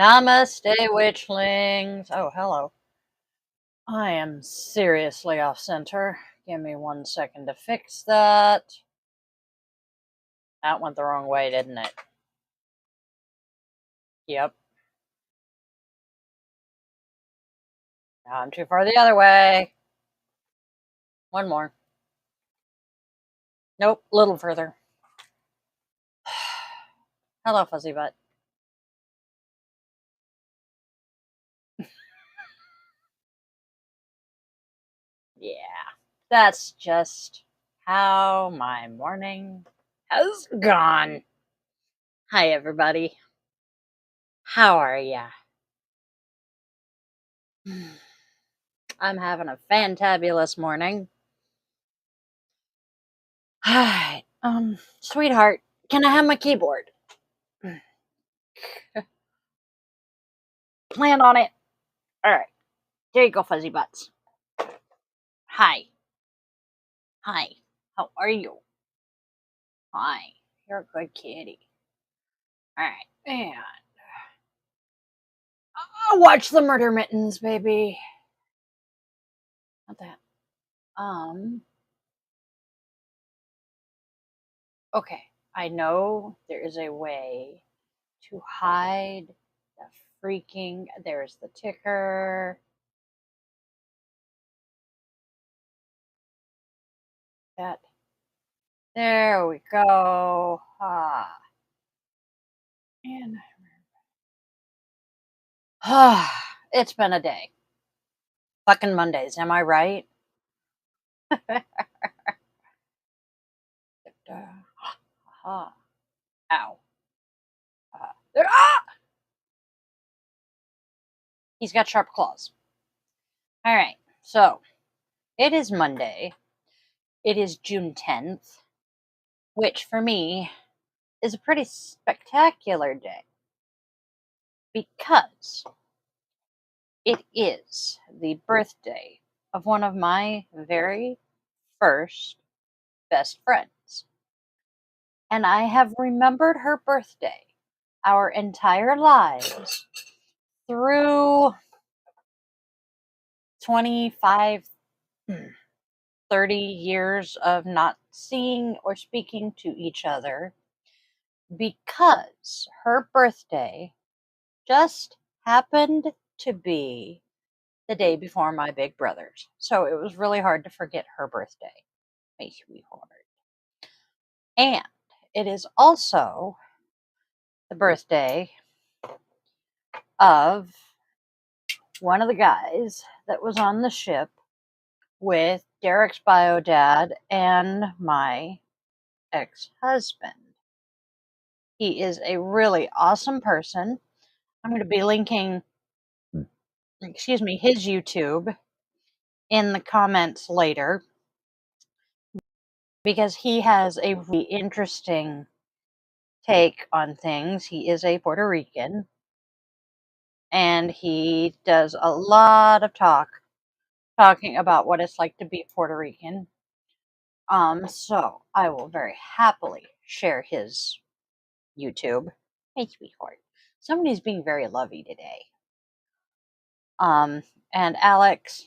Namaste, witchlings. Oh, hello. I am seriously off center. Give me 1 second to fix that. That went the wrong way, didn't it? Yep. Now I'm too far the other way. One more. Nope, a little further. Hello, fuzzy butt. Yeah, that's just how my morning has gone. Hi, everybody. How are ya? I'm having a fantabulous morning. Hi, sweetheart, can I have my keyboard? Plan on it. All right, there you go, fuzzy butts. Hi, hi. How are you? Hi, you're a good kitty. All right, and I'll watch the Murder Mittens, baby. Not that. Okay. I know there is a way to hide the freaking. There's the ticker. That. There we go. Ah. And it's been a day. Fucking Mondays, am I right? Ow. Ah! He's got sharp claws. All right, so it is Monday. It is June 10th, which for me is a pretty spectacular day because it is the birthday of one of my very first best friends. And I have remembered her birthday our entire lives through 25, 30 years of not seeing or speaking to each other because her birthday just happened to be the day before my big brother's. So it was really hard to forget her birthday. My sweetheart. And it is also the birthday of one of the guys that was on the ship with Derek's bio dad and my ex-husband. He is a really awesome person. I'm going to be linking, his YouTube in the comments later because he has a really interesting take on things. He is a Puerto Rican and he does a lot of talking about what it's like to be Puerto Rican. So I will very happily share his YouTube. Hey, sweetheart. Somebody's being very lovey today. And Alex,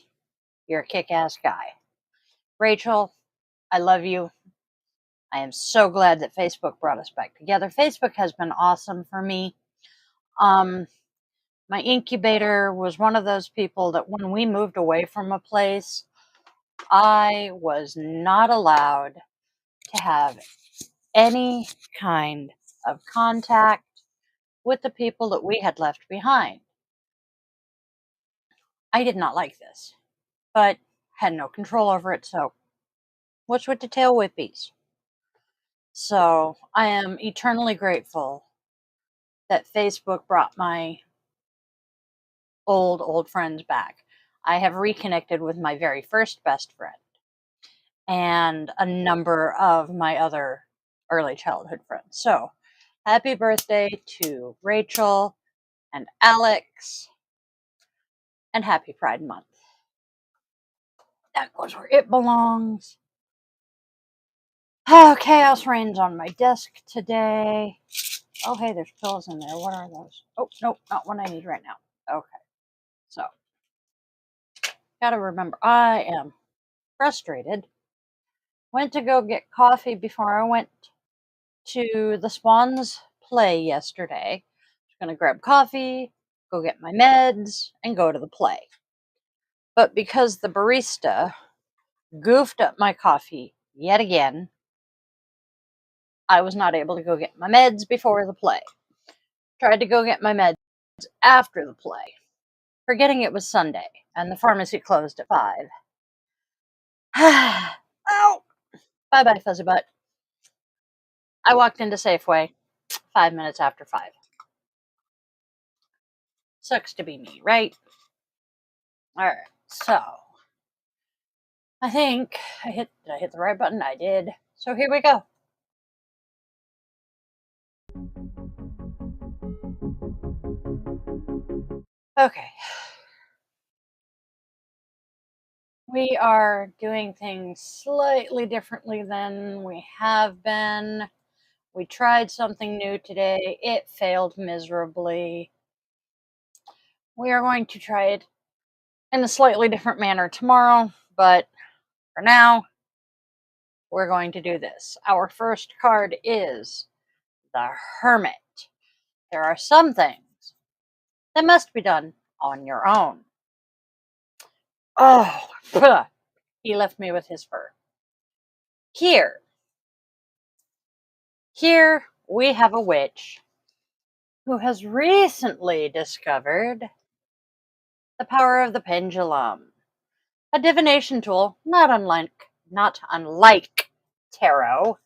you're a kick-ass guy. Rachel, I love you. I am so glad that Facebook brought us back together. Facebook has been awesome for me. My incubator was one of those people that when we moved away from a place, I was not allowed to have any kind of contact with the people that we had left behind. I did not like this, but had no control over it, so what's with the tail whippies? So I am eternally grateful that Facebook brought my old friends back. I have reconnected with my very first best friend and a number of my other early childhood friends. So happy birthday to Rachel and Alex, and happy Pride Month. That goes where it belongs. Oh, chaos reigns on my desk today. Oh, hey, there's pills in there. What are those? Oh, nope, not one I need right now. Okay. So, gotta remember, I am frustrated. Went to go get coffee before I went to the Swans play yesterday. Just gonna grab coffee, go get my meds, and go to the play. But because the barista goofed up my coffee yet again, I was not able to go get my meds before the play. Tried to go get my meds after the play, forgetting it was Sunday and the pharmacy closed at 5. Ow! Bye bye, fuzzy butt. I walked into Safeway 5 minutes after 5. Sucks to be me, right? Alright, so I think did I hit the right button? I did. So here we go. Okay. We are doing things slightly differently than we have been. We tried something new today. It failed miserably. We are going to try it in a slightly different manner tomorrow, but for now, we're going to do this. Our first card is the Hermit. There are some things that must be done on your own. Oh, he left me with his fur. Here we have a witch who has recently discovered the power of the pendulum, a divination tool not unlike tarot,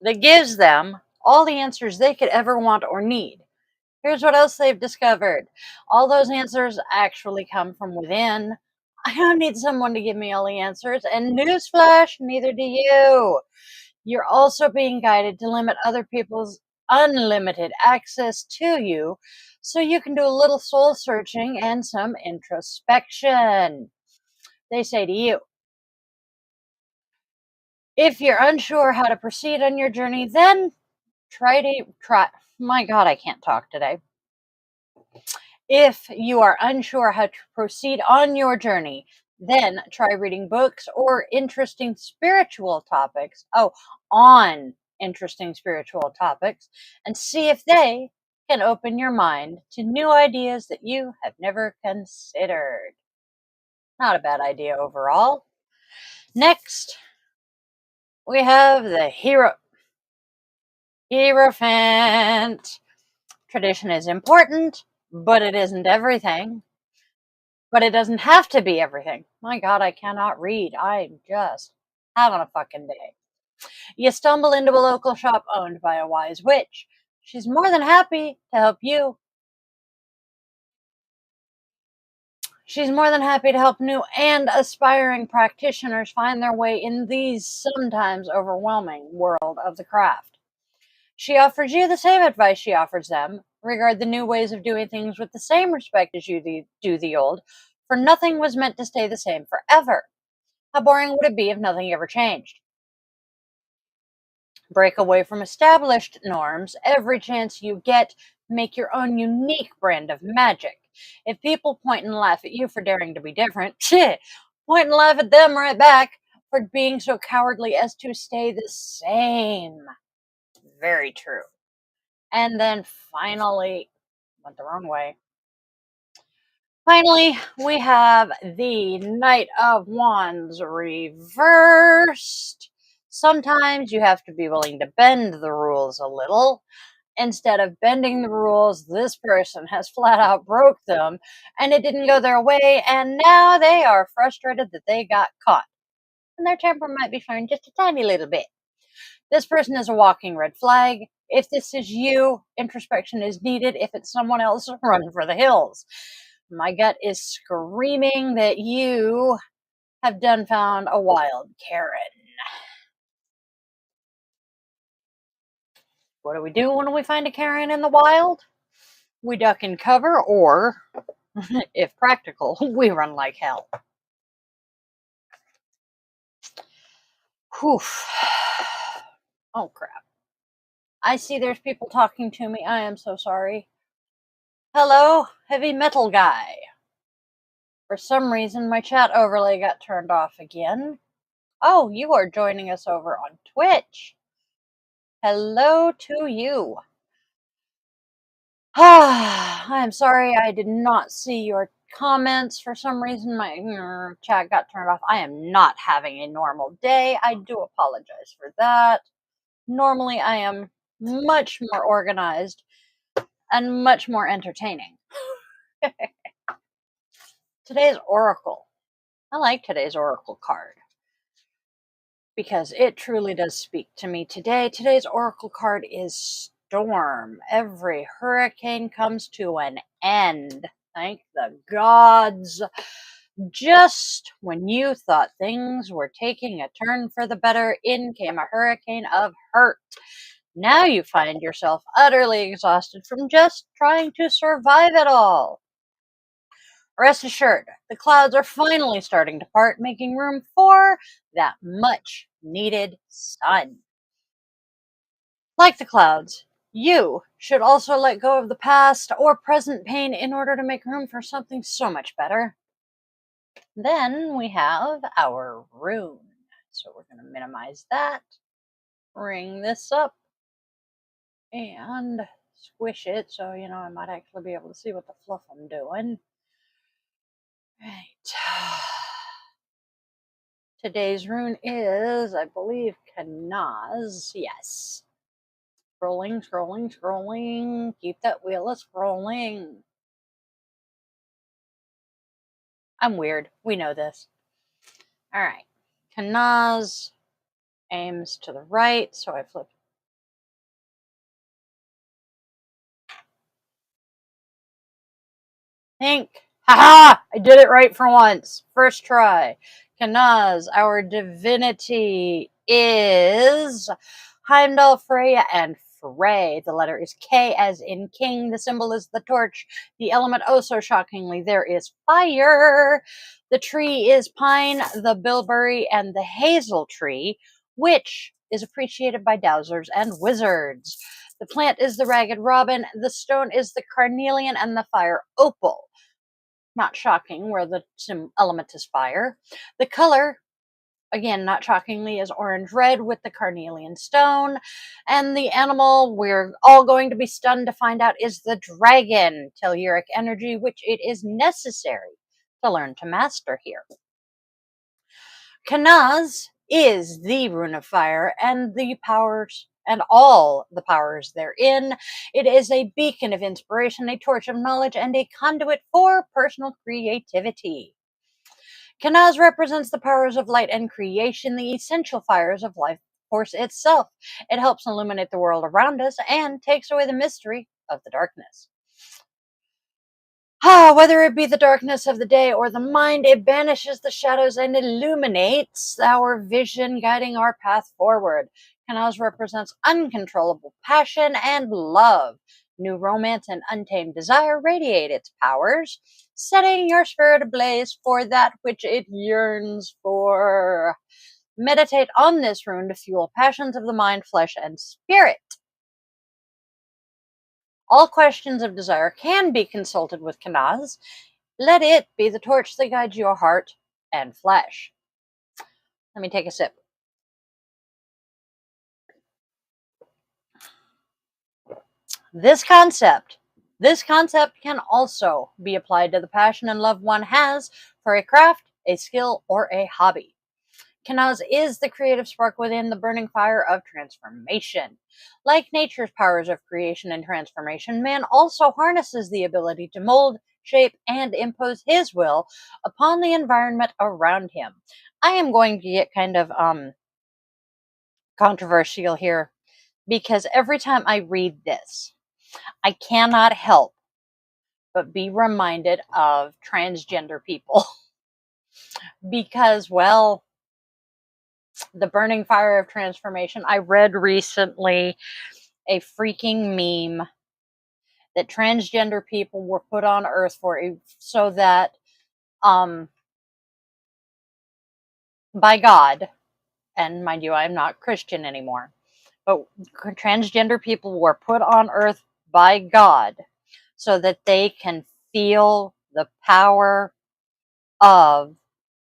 that gives them all the answers they could ever want or need. Here's what else they've discovered. All those answers actually come from within. I don't need someone to give me all the answers, and newsflash, neither do you. You're also being guided to limit other people's unlimited access to you so you can do a little soul searching and some introspection. They say to you, if you're unsure how to proceed on your journey, then try. My God, I can't talk today. If you are unsure how to proceed on your journey, then try reading books or interesting spiritual topics. Oh, on interesting spiritual topics, and see if they can open your mind to new ideas that you have never considered. Not a bad idea overall. Next, we have the Hierophant. Tradition is important, but it isn't everything. But it doesn't have to be everything. My God, I cannot read. I'm just having a fucking day. You stumble into a local shop owned by a wise witch. She's more than happy to help you. She's more than happy to help new and aspiring practitioners find their way in these sometimes overwhelming world of the craft. She offers you the same advice she offers them. Regard the new ways of doing things with the same respect as you do the old, for nothing was meant to stay the same forever. How boring would it be if nothing ever changed? Break away from established norms every chance you get. Make your own unique brand of magic. If people point and laugh at you for daring to be different, point and laugh at them right back for being so cowardly as to stay the same. Very true. And then finally, went the wrong way. Finally, we have the Knight of Wands reversed. Sometimes you have to be willing to bend the rules a little. Instead of bending the rules, this person has flat out broke them and it didn't go their way, and now they are frustrated that they got caught. And their temper might be flaring just a tiny little bit. This person is a walking red flag. If this is you, introspection is needed. If it's someone else, run for the hills. My gut is screaming that you have done found a wild Karen. What do we do when we find a Karen in the wild? We duck and cover, or, if practical, we run like hell. Whew. Oh, crap. I see there's people talking to me. I am so sorry. Hello, heavy metal guy. For some reason, my chat overlay got turned off again. Oh, you are joining us over on Twitch. Hello to you. I'm sorry I did not see your comments. For some reason, my chat got turned off. I am not having a normal day. I do apologize for that. Normally, I am much more organized and much more entertaining. Today's Oracle. I like today's Oracle card because it truly does speak to me today. Today's Oracle card is Storm. Every hurricane comes to an end. Thank the gods. Just when you thought things were taking a turn for the better, in came a hurricane of hurt. Now you find yourself utterly exhausted from just trying to survive it all. Rest assured, the clouds are finally starting to part, making room for that much needed sun. Like the clouds, you should also let go of the past or present pain in order to make room for something so much better. Then we have our rune. So we're going to minimize that, bring this up, and squish it so, I might actually be able to see what the fluff I'm doing. Right. Today's rune is, I believe, Kanaz. Yes. Scrolling, scrolling, scrolling. Keep that wheel a scrolling. I'm weird. We know this. All right. Kanaz aims to the right, so I flip. Think. Haha! I did it right for once. First try. Kanaz, our divinity, is Heimdall, Freya, and Frey. The letter is K as in king. The symbol is the torch. The element, oh so shockingly, there is fire. The tree is pine, the bilberry, and the hazel tree, which is appreciated by dowsers and wizards. The plant is the ragged robin. The stone is the carnelian, and the fire opal. Not shocking, where the element is fire. The color, again, not shockingly, is orange-red with the carnelian stone. And the animal we're all going to be stunned to find out is the dragon, telluric energy, which it is necessary to learn to master here. Kanaz is the rune of fire and the powers and all the powers therein. It is a beacon of inspiration, a torch of knowledge, and a conduit for personal creativity. Kanaz represents the powers of light and creation, the essential fires of life force itself. It helps illuminate the world around us and takes away the mystery of the darkness. Whether it be the darkness of the day or the mind, it banishes the shadows and illuminates our vision, guiding our path forward. Kanaz represents uncontrollable passion and love. New romance and untamed desire radiate its powers, setting your spirit ablaze for that which it yearns for. Meditate on this rune to fuel passions of the mind, flesh, and spirit. All questions of desire can be consulted with Kanaz. Let it be the torch that guides your heart and flesh. Let me take a sip. This concept can also be applied to the passion and love one has for a craft, a skill, or a hobby. Kanaz is the creative spark within the burning fire of transformation. Like nature's powers of creation and transformation, man also harnesses the ability to mold, shape, and impose his will upon the environment around him. I am going to get kind of controversial here because every time I read this, I cannot help but be reminded of transgender people because, well, the burning fire of transformation. I read recently a freaking meme that transgender people were put on Earth so that by God, and mind you, I'm not Christian anymore, but transgender people were put on earth by God so that they can feel the power of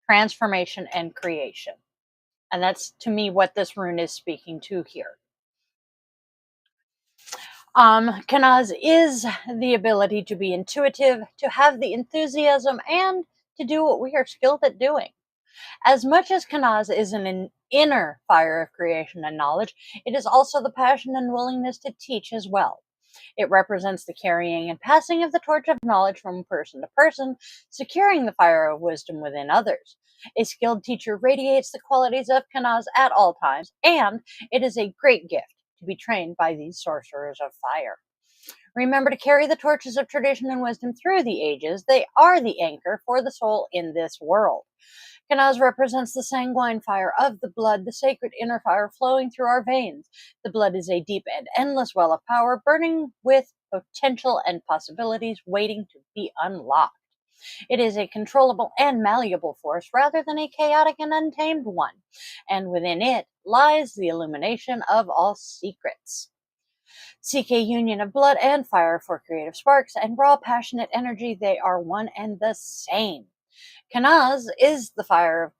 transformation and creation. And that's, to me, what this rune is speaking to here. Kanaz is the ability to be intuitive, to have the enthusiasm, and to do what we are skilled at doing. As much as Kanaz is an inner fire of creation and knowledge, it is also the passion and willingness to teach as well. It represents the carrying and passing of the torch of knowledge from person to person, securing the fire of wisdom within others. A skilled teacher radiates the qualities of Kanaz at all times, and it is a great gift to be trained by these sorcerers of fire. Remember to carry the torches of tradition and wisdom through the ages. They are the anchor for the soul in this world. Kanaz represents the sanguine fire of the blood, the sacred inner fire flowing through our veins. The blood is a deep and endless well of power, burning with potential and possibilities waiting to be unlocked. It is a controllable and malleable force rather than a chaotic and untamed one, and within it lies the illumination of all secrets. Seek a union of blood and fire for creative sparks and raw passionate energy. They are one and the same. Kanaz is the fire of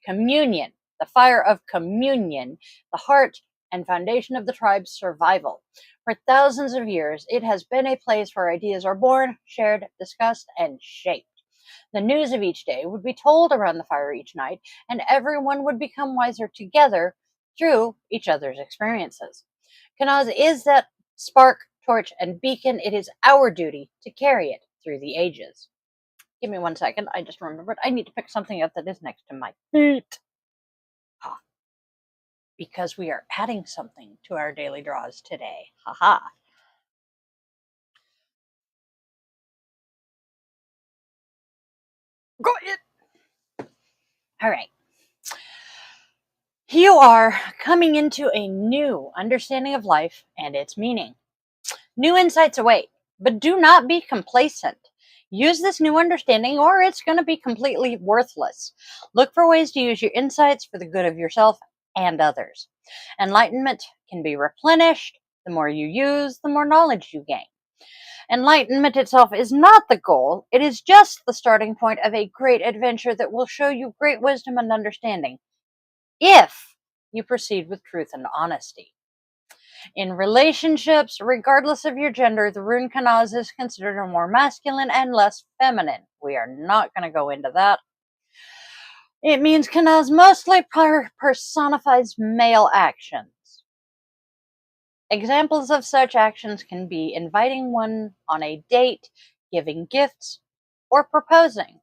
communion, the fire of communion, the heart and foundation of the tribe's survival. For thousands of years, it has been a place where ideas are born, shared, discussed, and shaped. The news of each day would be told around the fire each night, and everyone would become wiser together through each other's experiences. Kanaz is that spark, torch, and beacon. It is our duty to carry it through the ages. Give me 1 second. I just remembered I need to pick something up that is next to my feet. Because we are adding something to our daily draws today. Haha. Got it. All right. You are coming into a new understanding of life and its meaning. New insights await, but do not be complacent. Use this new understanding or it's going to be completely worthless. Look for ways to use your insights for the good of yourself and others. Enlightenment can be replenished. The more you use, the more knowledge you gain. Enlightenment itself is not the goal. It is just the starting point of a great adventure that will show you great wisdom and understanding if you proceed with truth and honesty. In relationships, regardless of your gender, the rune Kanaz is considered a more masculine and less feminine. We are not going to go into that. It means Kanaz mostly personifies male actions. Examples of such actions can be inviting one on a date, giving gifts, or proposing.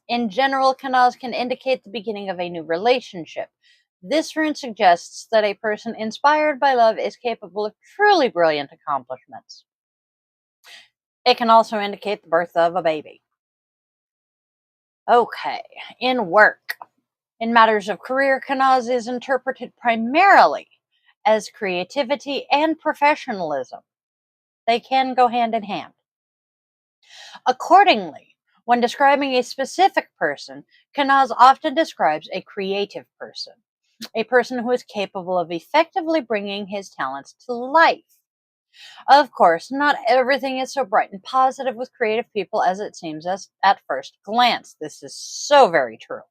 In general, Kanaz can indicate the beginning of a new relationship. This rune suggests that a person inspired by love is capable of truly brilliant accomplishments. It can also indicate the birth of a baby. Okay, in work. In matters of career, Kanaz is interpreted primarily as creativity and professionalism. They can go hand in hand. Accordingly, when describing a specific person, Kanaz often describes a creative person, a person who is capable of effectively bringing his talents to life. Of course, not everything is so bright and positive with creative people as it seems at first glance. This is so very true.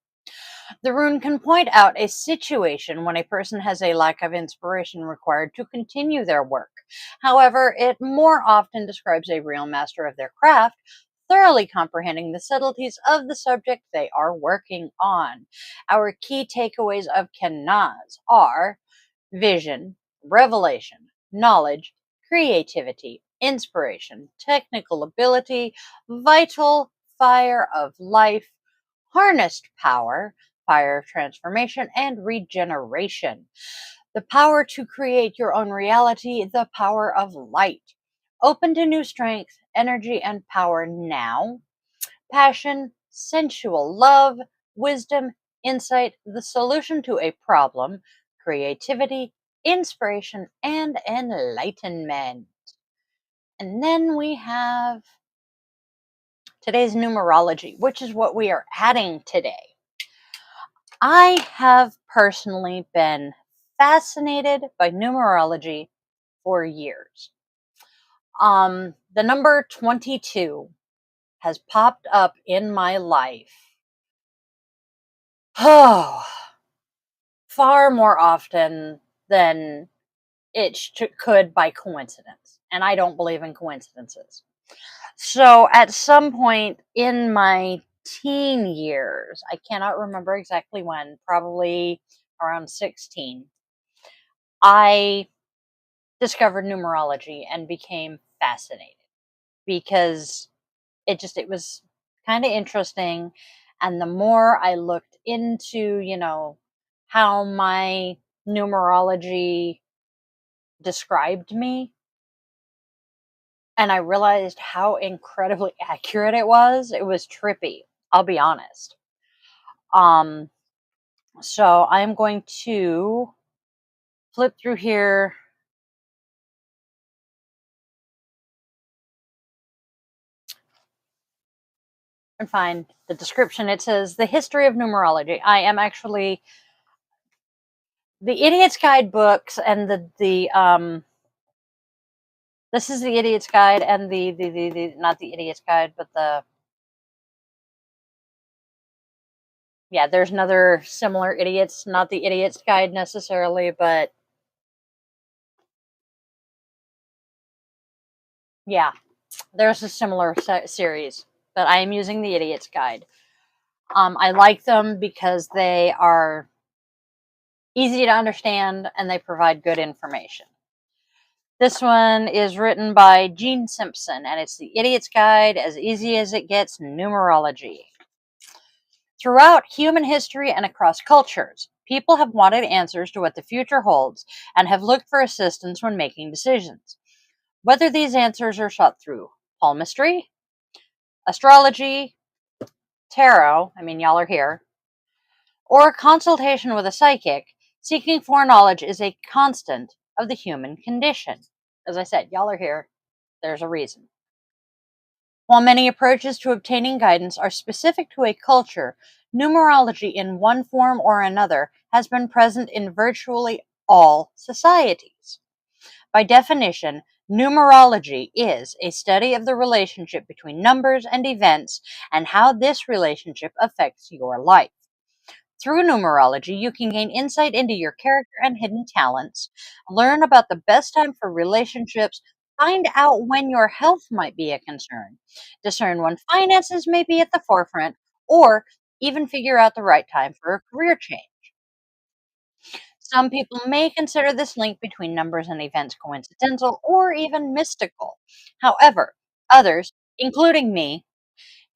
The rune can point out a situation when a person has a lack of inspiration required to continue their work. However, it more often describes a real master of their craft, thoroughly comprehending the subtleties of the subject they are working on. Our key takeaways of Kanaz are vision, revelation, knowledge, creativity, inspiration, technical ability, vital fire of life, harnessed power, fire of transformation, and regeneration. The power to create your own reality, the power of light. Open to new strength, energy, and power now. Passion, sensual love, wisdom, insight, the solution to a problem, creativity, inspiration, and enlightenment. And then we have today's numerology, which is what we are adding today. I have personally been fascinated by numerology for years. The number 22 has popped up in my life. Oh, far more often than it could by coincidence. And I don't believe in coincidences. So at some point in my teen years, I cannot remember exactly when, probably around 16, I discovered numerology and became fascinated because it was kind of interesting. And the more I looked into, how my numerology described me, and I realized how incredibly accurate it was. It was trippy, I'll be honest. Um, so I'm going to flip through here and find the description. It says the history of numerology. I am actually the Idiot's Guide books and the this is the Idiot's Guide and the not the Idiot's Guide, but yeah, there's another similar Idiots, not the Idiot's Guide necessarily, but yeah, there's a similar series, but I am using the Idiot's Guide. I like them because they are easy to understand and they provide good information. This one is written by Gene Simpson, and it's the Idiot's Guide, as easy as it gets, numerology. Throughout human history and across cultures, people have wanted answers to what the future holds and have looked for assistance when making decisions. Whether these answers are sought through palmistry, astrology, tarot, y'all are here, or a consultation with a psychic, seeking foreknowledge is a constant of the human condition. As I said, y'all are here. There's a reason. While many approaches to obtaining guidance are specific to a culture, numerology in one form or another has been present in virtually all societies. By definition, numerology is a study of the relationship between numbers and events and how this relationship affects your life. Through numerology, you can gain insight into your character and hidden talents, learn about the best time for relationships, find out when your health might be a concern, discern when finances may be at the forefront, or even figure out the right time for a career change. Some people may consider this link between numbers and events coincidental or even mystical. However, others, including me,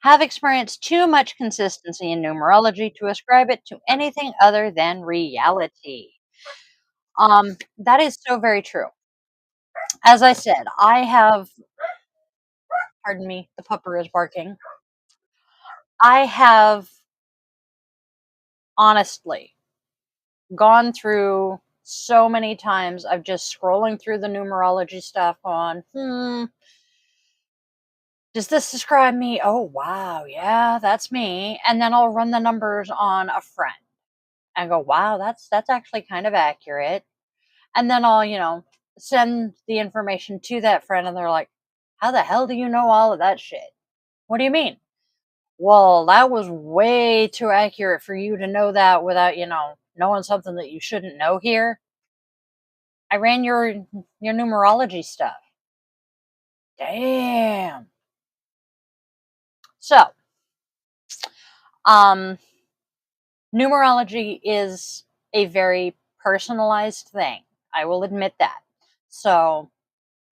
have experienced too much consistency in numerology to ascribe it to anything other than reality. That is so very true. As I said, I have, pardon me, the pupper is barking. I have honestly gone through so many times of just scrolling through the numerology stuff on, does this describe me? Oh, wow, yeah, that's me. And then I'll run the numbers on a friend and go, wow, that's actually kind of accurate. And then I'll, send the information to that friend and they're like, how the hell do you know all of that shit? What do you mean? Well, that was way too accurate for you to know that without, knowing something that you shouldn't know here. I ran your numerology stuff. Damn. So, um, numerology is a very personalized thing. I will admit that. So,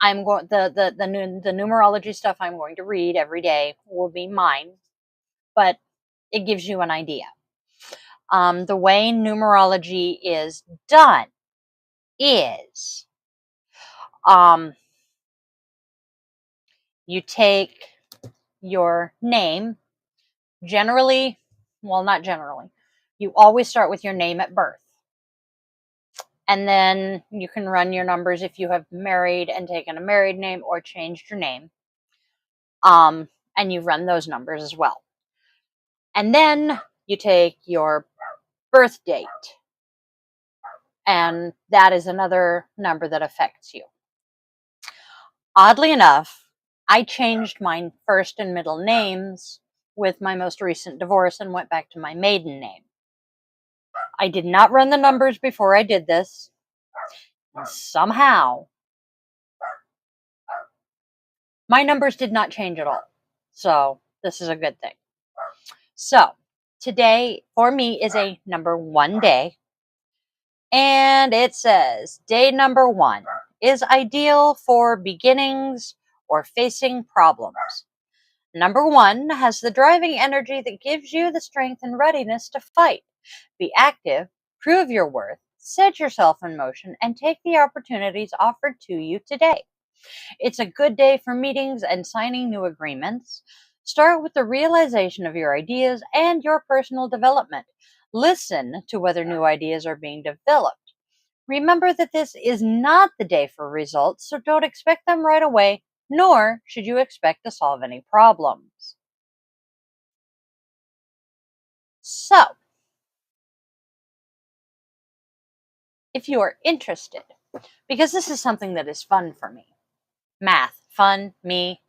I'm going the numerology stuff I'm going to read every day will be mine, but it gives you an idea. The way numerology is done is you take your name, generally, well, not generally, you always start with your name at birth. And then you can run your numbers if you have married and taken a married name or changed your name. And you run those numbers as well. And then you take your birth date And that is another number that affects you. Oddly enough, I changed my first and middle names with my most recent divorce and went back to my maiden name. I did not run the numbers before I did this. And somehow, my numbers did not change at all. So, this is a good thing. So, today for me is a number 1 day. And it says, day number 1 is ideal for beginnings or facing problems. Number 1 has the driving energy that gives you the strength and readiness to fight. Be active, prove your worth, set yourself in motion, and take the opportunities offered to you today. It's a good day for meetings and signing new agreements. Start with the realization of your ideas and your personal development. Listen to whether new ideas are being developed. Remember that this is not the day for results, so don't expect them right away, nor should you expect to solve any problems. So, if you are interested, because this is something that is fun for me, math, fun, me,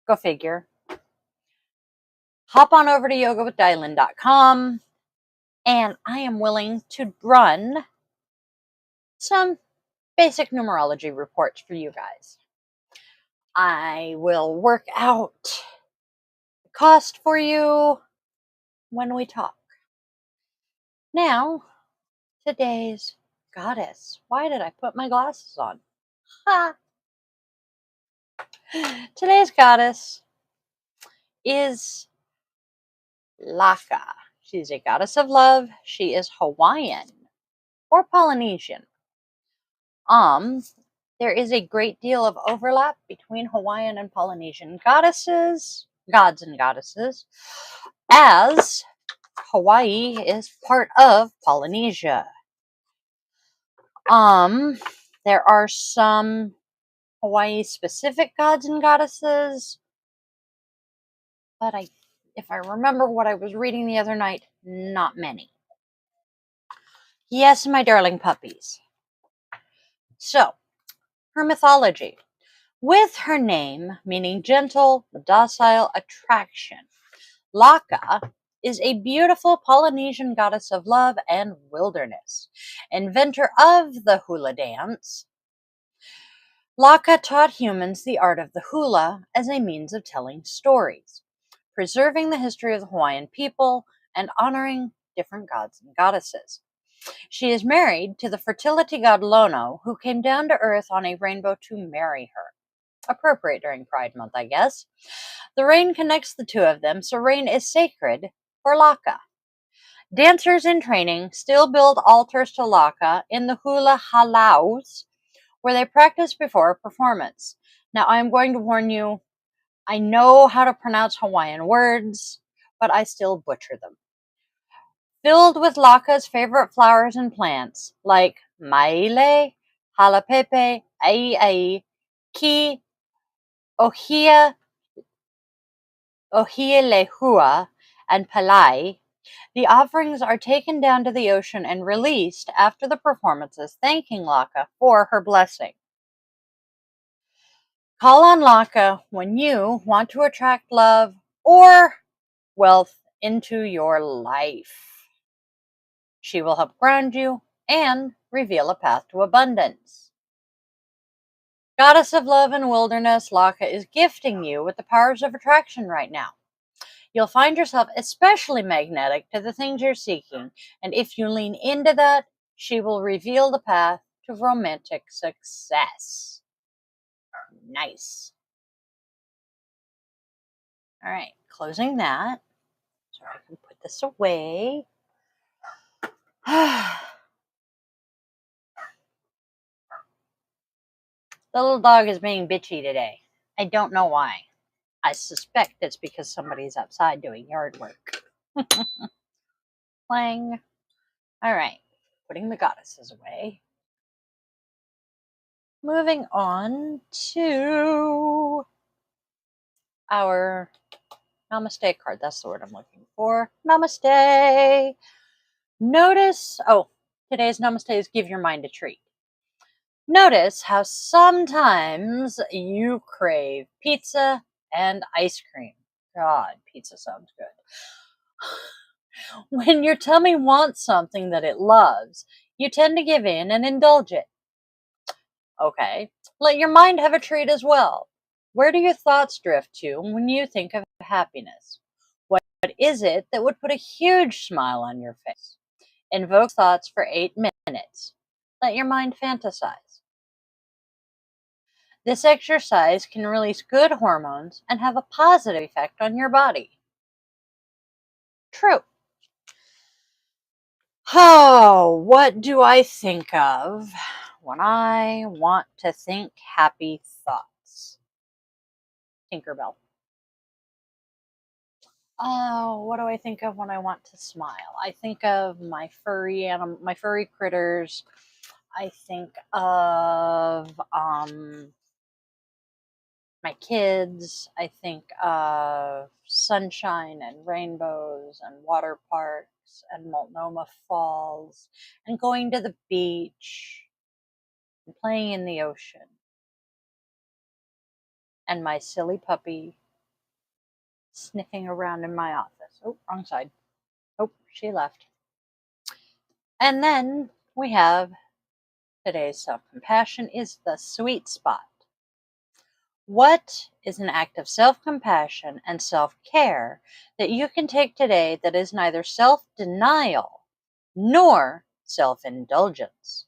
go figure, hop on over to yogawithdylin.com, and I am willing to run some basic numerology reports for you guys. I will work out the cost for you when we talk. Now, today's goddess. Why did I put my glasses on? Ha! Today's goddess is Laka. She's a goddess of love. She is Hawaiian or Polynesian. There is a great deal of overlap between Hawaiian and Polynesian gods and goddesses, as Hawaii is part of Polynesia. There are some Hawaii specific gods and goddesses, but if I remember what I was reading the other night, not many. Yes, my darling puppies. So, her mythology. With her name meaning gentle, docile attraction, Laka is a beautiful Polynesian goddess of love and wilderness. Inventor of the hula dance, Laka taught humans the art of the hula as a means of telling stories, preserving the history of the Hawaiian people, and honoring different gods and goddesses. She is married to the fertility god Lono, who came down to earth on a rainbow to marry her. Appropriate during Pride Month, I guess. The rain connects the two of them, so rain is sacred for Laka. Dancers in training still build altars to Laka in the hula halaus, where they practice before a performance. Now, I am going to warn you, I know how to pronounce Hawaiian words, but I still butcher them. Filled with Laka's favorite flowers and plants, like maile, halapepe, ai, ki, ohia lehua, and palai, the offerings are taken down to the ocean and released after the performances, thanking Laka for her blessing. Call on Laka when you want to attract love or wealth into your life. She will help ground you and reveal a path to abundance. Goddess of love and wilderness, Laka is gifting you with the powers of attraction right now. You'll find yourself especially magnetic to the things you're seeking, and if you lean into that, she will reveal the path to romantic success. Nice. All right, closing that so I can put this away. The little dog is being bitchy today. I don't know why. I suspect it's because somebody's outside doing yard work. Clang. All right, putting the goddesses away. Moving on to our Namaste card. That's the word I'm looking for. Namaste. Notice, Today's Namaste is give your mind a treat. Notice how sometimes you crave pizza and ice cream. God, pizza sounds good. When your tummy wants something that it loves, you tend to give in and indulge it. Okay, let your mind have a treat as well. Where do your thoughts drift to when you think of happiness? What is it that would put a huge smile on your face? Invoke thoughts for 8 minutes. Let your mind fantasize. This exercise can release good hormones and have a positive effect on your body. True. Oh, what do I think of when I want to think happy thoughts? Tinkerbell. Oh, what do I think of when I want to smile? I think of my my furry critters. I think of my kids. I think of sunshine and rainbows and water parks and Multnomah Falls and going to the beach and playing in the ocean and my silly puppy sniffing around in my office. Oh, wrong side. Oh, she left. And then we have today's self-compassion is the sweet spot. What is an act of self-compassion and self-care that you can take today that is neither self-denial nor self-indulgence?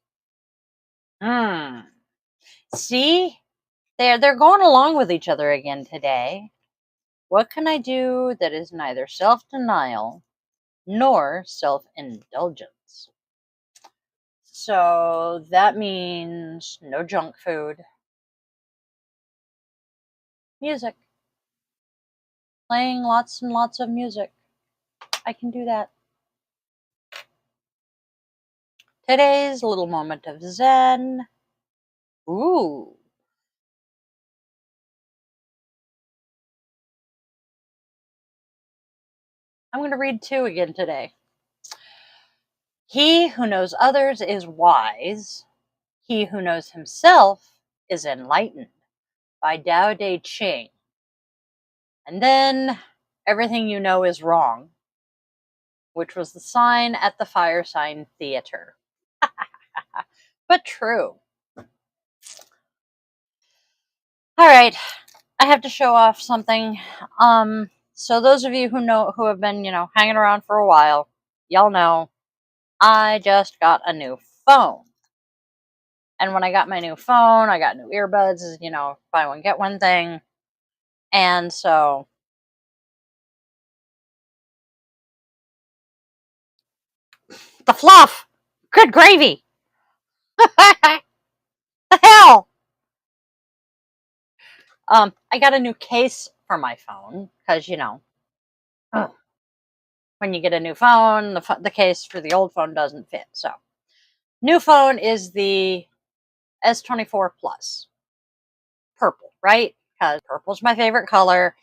See? They're going along with each other again today. What can I do that is neither self-denial nor self-indulgence? So that means no junk food. Music. Playing lots and lots of music. I can do that. Today's little moment of Zen. Ooh. I'm going to read 2 again today. He who knows others is wise. He who knows himself is enlightened. By Tao Te Ching. And then everything you know is wrong, which was the sign at the Fire Sign Theater. But true. All right, I have to show off something. So those of you who have been, hanging around for a while, y'all know I just got a new phone. And when I got my new phone, I got new earbuds, buy one get one thing. And so the fluff, good gravy. The hell. I got a new case for my phone because when you get a new phone, the case for the old phone doesn't fit. So, new phone is the S24 Plus, purple, right? Because purple's my favorite color.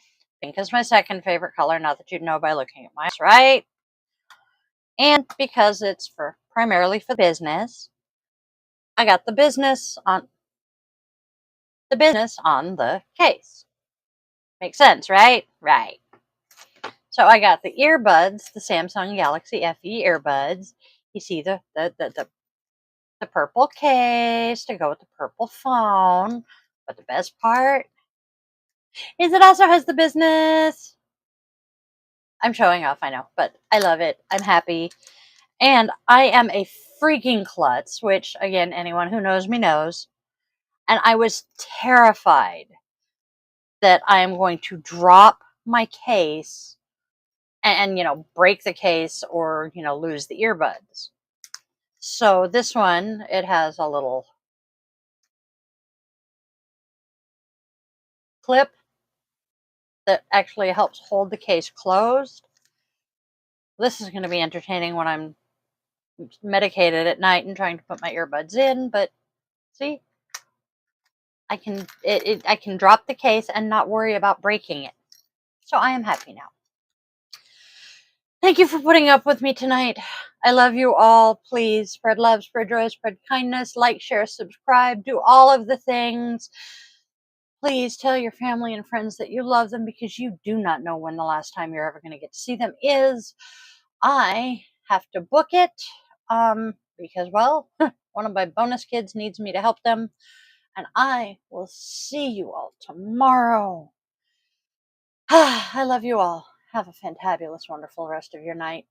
Pink is my second favorite color. Now that you know by looking at my, right? And because it's primarily for business, I got the business on the case. Makes sense, right? Right. So I got the earbuds, the Samsung Galaxy FE earbuds. You see the purple case to go with the purple phone. But the best part is it also has the business. I'm showing off, I know, but I love it. I'm happy. And I am a freaking klutz, which again, anyone who knows me knows. And I was terrified that I am going to drop my case and break the case or, lose the earbuds. So this one, it has a little clip that actually helps hold the case closed. This is going to be entertaining when I'm medicated at night and trying to put my earbuds in, but see, I can drop the case and not worry about breaking it. So I am happy now. Thank you for putting up with me tonight. I love you all. Please spread love, spread joy, spread kindness, like, share, subscribe, do all of the things. Please tell your family and friends that you love them, because you do not know when the last time you're ever going to get to see them is. I have to book it because, well, one of my bonus kids needs me to help them. And I will see you all tomorrow. I love you all. Have a fantabulous, wonderful rest of your night.